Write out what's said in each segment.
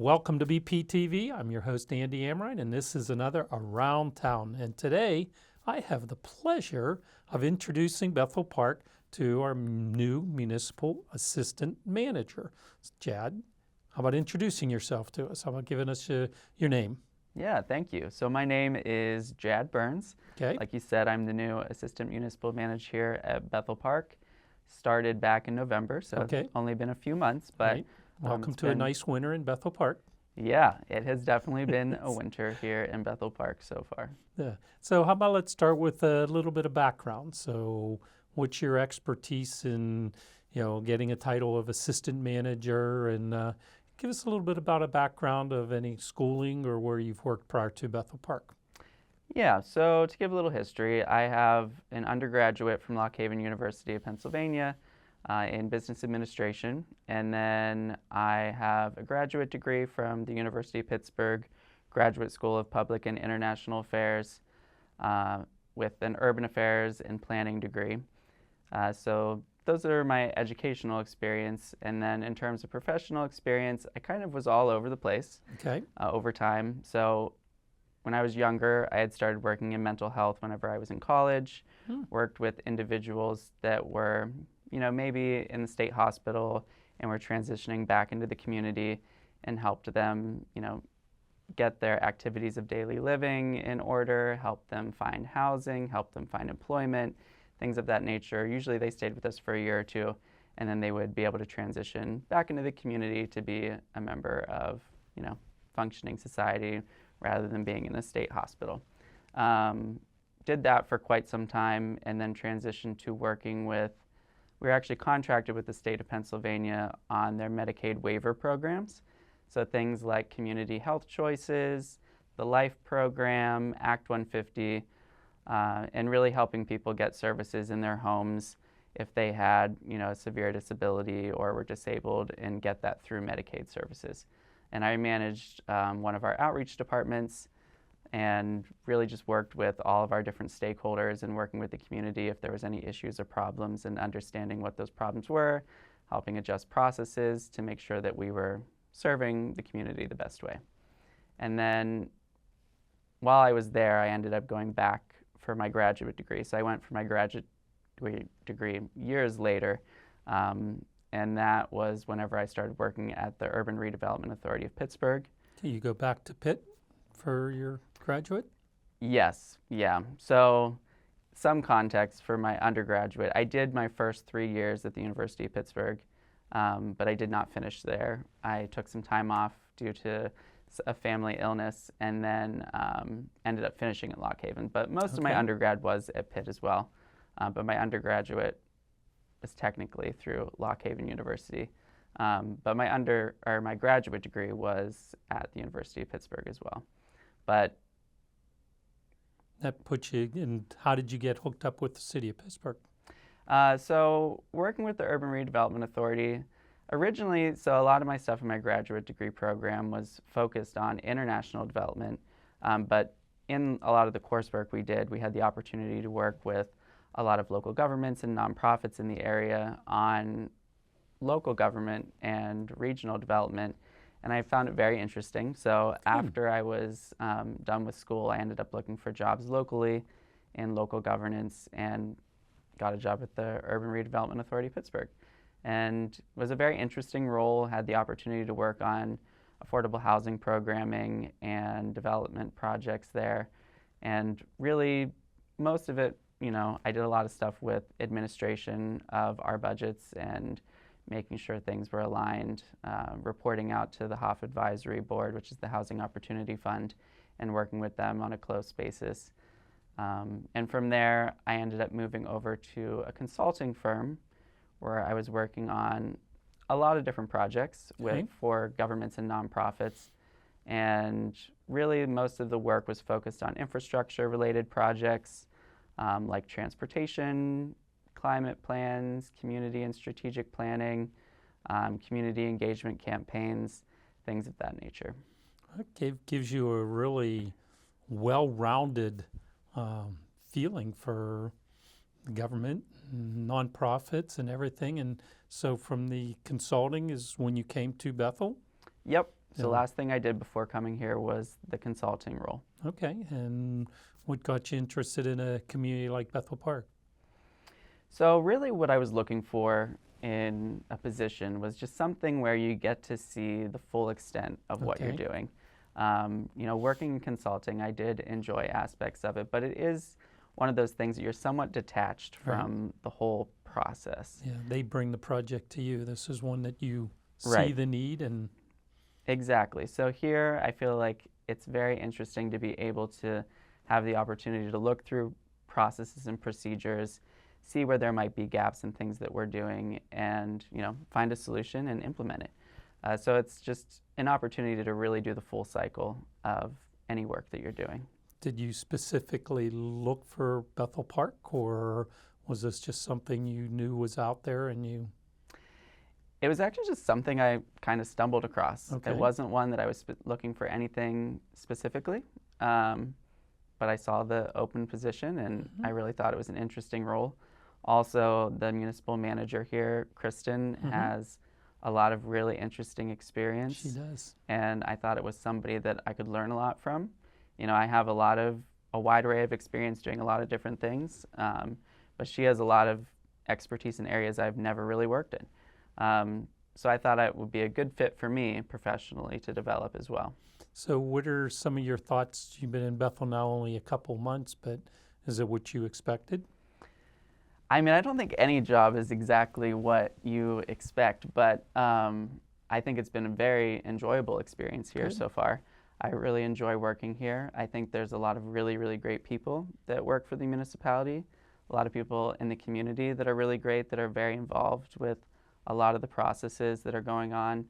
welcome to BPTV. I'm your host, Andy Amrine, and this is another Around Town. And today, I have the pleasure of introducing Bethel Park to our new municipal assistant manager. Jad, how about introducing yourself to us? How about giving us your name? Yeah, thank you. So my name is Jad Burns. Okay. Like you said, I'm the new assistant municipal manager here at Bethel Park. Started back in November, so Okay. only been a few months, but Right. Welcome it's to a been- nice winter in Bethel Park. Yeah, it has definitely been a winter here in Bethel Park so far. Yeah. So how about let's start with a little bit of background. So what's your expertise in, getting a title of assistant manager, and give us a little bit about a background of any schooling or where you've worked prior to Bethel Park. Yeah, so to give a little history, I have an undergraduate from Lock Haven University of Pennsylvania in business administration, and then I have a graduate degree from the University of Pittsburgh Graduate School of Public and International Affairs with an urban affairs and planning degree. So those are my educational experience, and then in terms of professional experience, I kind of was all over the place Okay. over time. So when I was younger, I had started working in mental health whenever I was in college, worked with individuals that were, maybe in the state hospital and were transitioning back into the community, and helped them, get their activities of daily living in order, help them find housing, help them find employment, things of that nature. Usually they stayed with us for a year or two, and then they would be able to transition back into the community to be a member of, functioning society rather than being in a state hospital. Did that for quite some time, and then transitioned to working with, we were actually contracted with the state of Pennsylvania on their Medicaid waiver programs. So things like Community Health Choices, the LIFE program, Act 150, and really helping people get services in their homes if they had, a severe disability or were disabled, and get that through Medicaid services. And I managed one of our outreach departments and really just worked with all of our different stakeholders and working with the community if there was any issues or problems, and understanding what those problems were, helping adjust processes to make sure that we were serving the community the best way. And then while I was there, I ended up going back for my graduate degree. So I went for my graduate degree years later, and that was whenever I started working at the Urban Redevelopment Authority of Pittsburgh. Okay, you go back to Pitt for your graduate? Yes, yeah. So some context for my undergraduate. I did my first 3 years at the University of Pittsburgh, but I did not finish there. I took some time off due to a family illness, and then ended up finishing at Lock Haven. But most of my undergrad was at Pitt as well. But my undergraduate was technically through Lock Haven University. But my graduate degree was at the University of Pittsburgh as well. But That puts you in, how did you get hooked up with the city of Pittsburgh? so working with the Urban Redevelopment Authority, originally, so a lot of my stuff in my graduate degree program was focused on international development, but in a lot of the coursework we did, we had the opportunity to work with a lot of local governments and nonprofits in the area on local government and regional development, and I found it very interesting. So after I was done with school, I ended up looking for jobs locally in local governance, and got a job with the Urban Redevelopment Authority of Pittsburgh. And it was a very interesting role, had the opportunity to work on affordable housing programming and development projects there. And really, most of it, I did a lot of stuff with administration of our budgets and making sure things were aligned, reporting out to the HOF Advisory Board, which is the Housing Opportunity Fund, and working with them on a close basis. And from there, I ended up moving over to a consulting firm where I was working on a lot of different projects for governments and nonprofits. And really, most of the work was focused on infrastructure-related projects like transportation, climate plans, community and strategic planning, community engagement campaigns, things of that nature. It gives you a really well-rounded feeling for government, nonprofits, and everything. And so from the consulting is when you came to Bethel? Yep. So Yeah. the last thing I did before coming here was the consulting role. Okay. And what got you interested in a community like Bethel Park? So really what I was looking for in a position was just something where you get to see the full extent of what you're Okay. doing. Working in consulting, I did enjoy aspects of it, but it is one of those things that you're somewhat detached Right. from the whole process. Yeah, they bring the project to you. This is one that you see Right. the need and Exactly. So here I feel like it's very interesting to be able to have the opportunity to look through processes and procedures, see where there might be gaps in things that we're doing, and find a solution and implement it. So it's just an opportunity to really do the full cycle of any work that you're doing. did you specifically look for Bethel Park, or was this just something you knew was out there and you? It was actually just something I kind of stumbled across. Okay. It wasn't one that I was looking for anything specifically, but I saw the open position and I really thought it was an interesting role. Also, the municipal manager here, Kristen, has a lot of really interesting experience. She does. And I thought it was somebody that I could learn a lot from. I have a wide array of experience doing a lot of different things, but she has a lot of expertise in areas I've never really worked in. So I thought it would be a good fit for me professionally to develop as well. So what are some of your thoughts? You've been in Bethel now only a couple months, but is it what you expected? I mean, I don't think any job is exactly what you expect, but I think it's been a very enjoyable experience here Good. so far. I really enjoy working here. I think there's a lot of really, really great people that work for the municipality, a lot of people in the community that are really great, that are very involved with a lot of the processes that are going on.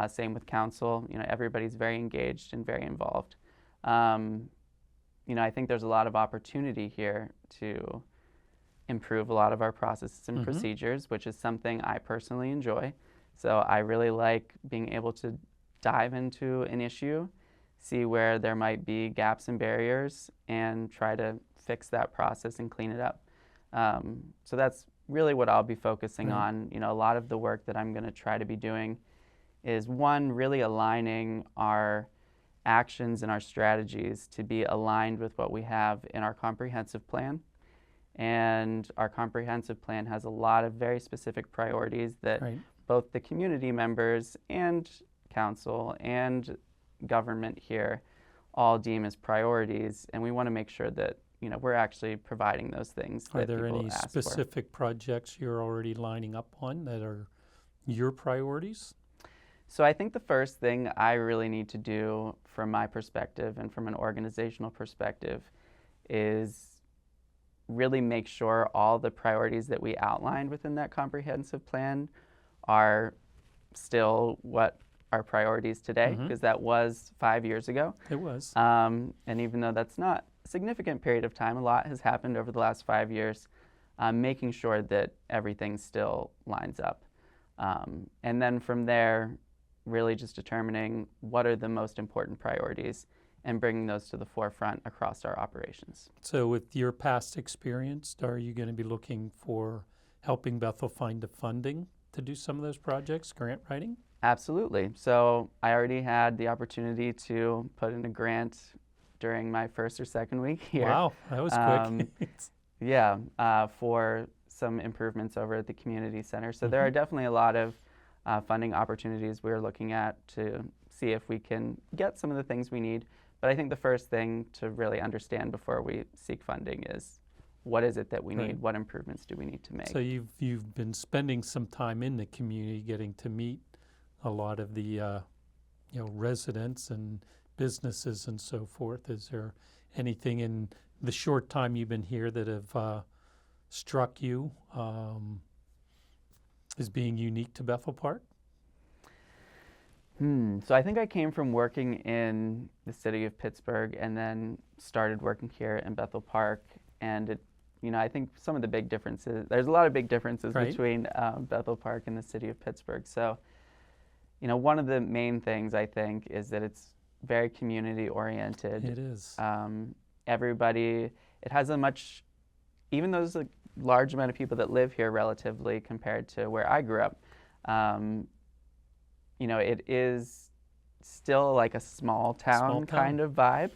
Same with council. Everybody's very engaged and very involved. I think there's a lot of opportunity here to improve a lot of our processes and procedures, which is something I personally enjoy. So I really like being able to dive into an issue, see where there might be gaps and barriers, and try to fix that process and clean it up. So that's really what I'll be focusing Right. on. A lot of the work that I'm going to try to be doing is, one, really aligning our actions and our strategies to be aligned with what we have in our comprehensive plan. And our comprehensive plan has a lot of very specific priorities that Right. both the community members and council and government here all deem as priorities, and we want to make sure that we're actually providing those things Are that there people any ask specific projects you're already lining up on that are your priorities? for. So I think the first thing I really need to do from my perspective and from an organizational perspective is really make sure all the priorities that we outlined within that comprehensive plan are still what our priorities today, because that was 5 years ago. It was. And even though that's not a significant period of time, a lot has happened over the last 5 years, making sure that everything still lines up. And then from there, really just determining what are the most important priorities and bringing those to the forefront across our operations. So with your past experience, are you going to be looking for helping Bethel find the funding to do some of those projects, grant writing? Absolutely. So I already had the opportunity to put in a grant during my first or second week here. Wow, that was quick. For some improvements over at the community center. So there are definitely a lot of funding opportunities we're looking at to see if we can get some of the things we need. But I think the first thing to really understand before we seek funding is, what is it that we Right. need? What improvements do we need to make? So you've been spending some time in the community, getting to meet a lot of the residents and businesses and so forth. Is there anything in the short time you've been here that have struck you as being unique to Bethel Park? So I think I came from working in the city of Pittsburgh and then started working here in Bethel Park. And I think some of the big differences, there's a lot of big differences Right. between Bethel Park and the city of Pittsburgh. So, one of the main things I think is that it's very community oriented. It is. Everybody, it has even though there's a large amount of people that live here relatively compared to where I grew up, it is still like a small town kind of vibe,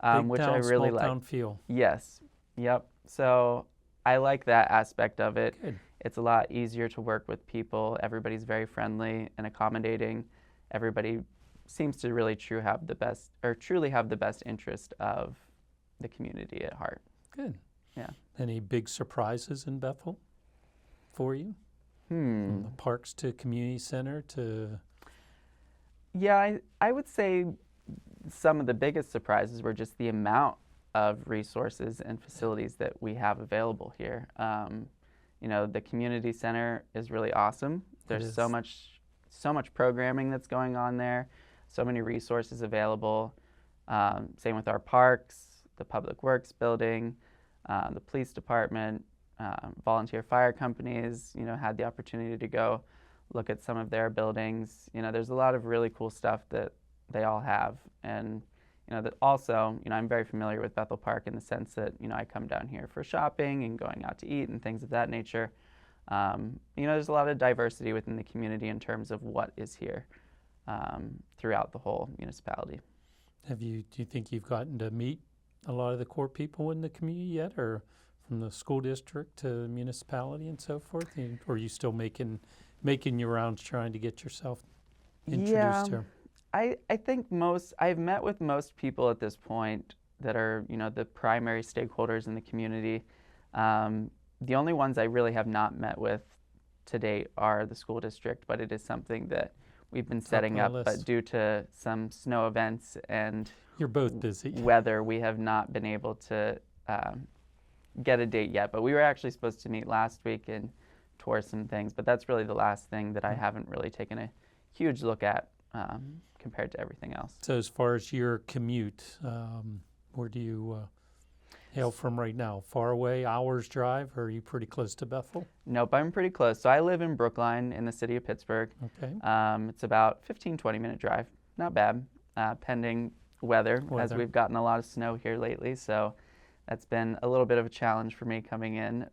Big which town, I really small like. town feel. Yes. Yep. So I like that aspect of it. Good. It's a lot easier to work with people. Everybody's very friendly and accommodating. Everybody seems to really truly have the best interest of the community at heart. Good. Yeah. Any big surprises in Bethel for you? From the parks to community center to... Yeah, I would say some of the biggest surprises were just the amount of resources and facilities that we have available here. You know, the community center is really awesome. There's so much programming that's going on there, so many resources available. Same with our parks, the Public Works building, the police department, volunteer fire companies, you know, had the opportunity to go look at some of their buildings. You know, there's a lot of really cool stuff that they all have. And, you know, that also, you know, I'm very familiar with Bethel Park in the sense that, you know, I come down here for shopping and going out to eat and things of that nature. You know, there's a lot of diversity within the community in terms of what is here throughout the whole municipality. Do you think you've gotten to meet a lot of the core people in the community yet, or from the school district to the municipality and so forth? Or are you still making your rounds trying to get yourself introduced to? I think I've met with most people at this point that are, you know, the primary stakeholders in the community. The only ones I really have not met with to date are the school district, but it is something that we've been setting up, but due to some snow events and you're both busy weather, we have not been able to get a date yet. But we were actually supposed to meet last week and tour some things, but that's really the last thing that I haven't really taken a huge look at compared to everything else. So as far as your commute, where do you hail from right now? Far away, hours drive, or are you pretty close to Bethel? Nope, I'm pretty close. So I live in Brookline in the city of Pittsburgh. Okay. It's about 15-20 minute drive. Not bad, pending weather, as we've gotten a lot of snow here lately. So that's been a little bit of a challenge for me coming in.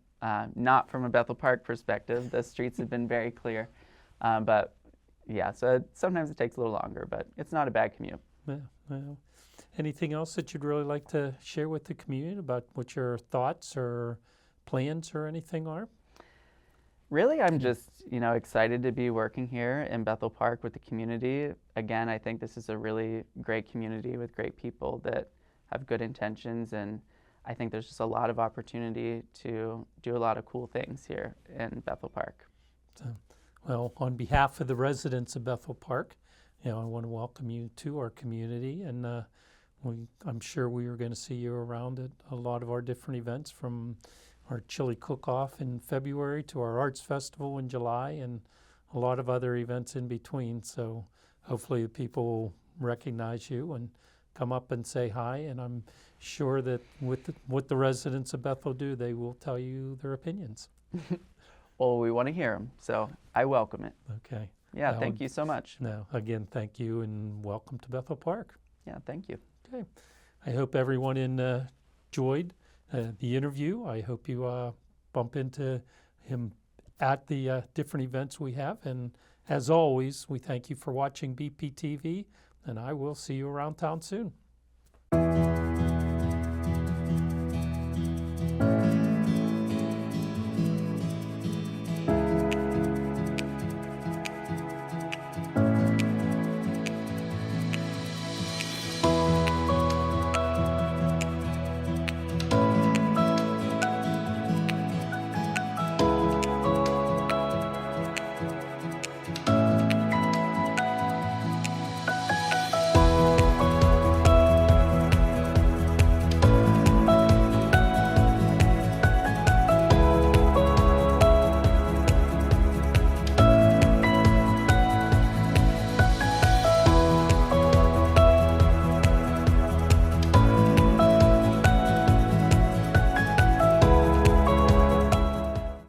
Not from a Bethel Park perspective. The streets have been very clear. But yeah, so sometimes it takes a little longer, but it's not a bad commute. Yeah, well, anything else that you'd really like to share with the community about what your thoughts or plans or anything are? Really, I'm just, you know, excited to be working here in Bethel Park with the community. Again, I think this is a really great community with great people that have good intentions, and I think there's just a lot of opportunity to do a lot of cool things here in Bethel Park. Well, on behalf of the residents of Bethel Park, you know, I want to welcome you to our community, and I'm sure we are going to see you around at a lot of our different events, from our chili cook-off in February to our arts festival in July, and a lot of other events in between. So hopefully the people will recognize you and come up and say hi, and I'm sure that with what the residents of Bethel do, they will tell you their opinions. Well, we want to hear them, so I welcome it. Okay. Yeah, thank you so much. No, again, thank you, and welcome to Bethel Park. Yeah, thank you. Okay. I hope everyone enjoyed the interview. I hope you bump into him at the different events we have. And as always, we thank you for watching BPTV, and I will see you around town soon.